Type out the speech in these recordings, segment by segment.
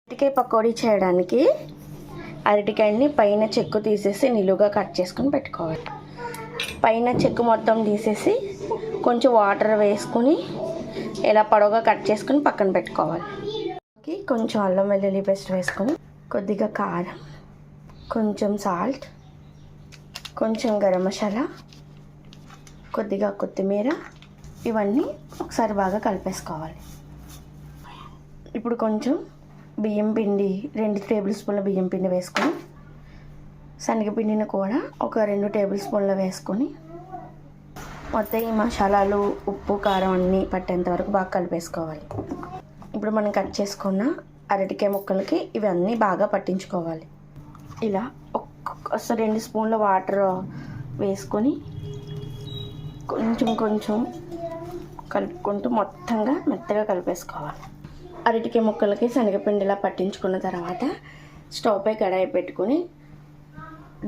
అరటికాయ పకోడీ చేయడానికి అరటికాయని పైన చెక్కు తీసేసి నిలువుగా కట్ చేసుకొని పెట్టుకోవాలి. పైన చెక్కు మొత్తం తీసేసి కొంచెం వాటర్ వేసుకుని ఇలా పొడవుగా కట్ చేసుకుని పక్కన పెట్టుకోవాలి. కొంచెం అల్లం వెల్లుల్లి పేస్ట్ వేసుకొని కొద్దిగా కారం, కొంచెం సాల్ట్, కొంచెం గరం మసాలా, కొద్దిగా కొత్తిమీర, ఇవన్నీ ఒకసారి బాగా కలిపేసుకోవాలి. ఇప్పుడు కొంచెం బియ్యం పిండి 2 టేబుల్ స్పూన్ల బియ్యం పిండి వేసుకొని శనగపిండిని కూడా ఒక 2 టేబుల్ స్పూన్లు వేసుకొని మొత్తం ఈ మసాలాలు ఉప్పు కారం అన్నీ పట్టేంత వరకు బాగా కలిపేసుకోవాలి. ఇప్పుడు మనం కట్ చేసుకున్న అరటికాయ ముక్కలకి ఇవన్నీ బాగా పట్టించుకోవాలి. ఇలా 2 స్పూన్ల వాటర్ వేసుకొని కొంచెం కొంచెం కలుపుకుంటూ మొత్తంగా మెత్తగా కలిపేసుకోవాలి. అరటికాయ ముక్కలకి శనగపిండిలా పట్టించుకున్న తర్వాత స్టవ్ పై కడాయి పెట్టుకొని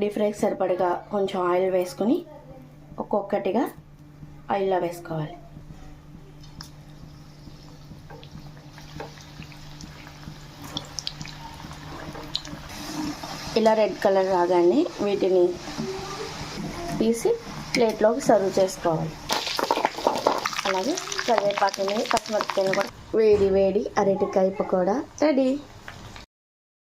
డీప్ ఫ్రైకి సరిపడగా కొంచెం ఆయిల్ వేసుకొని ఒక్కొక్కటిగా ఆయిల్లో వేసుకోవాలి. ఇలా రెడ్ కలర్ రాగానే వీటిని తీసి ప్లేట్లోకి సర్వ్ చేసుకోవాలి. అలాగే కరివేపాకుని పచ్చిమిరపకాయలు కూడా వేడి వేడి అరటికాయ పకోడా రెడీ.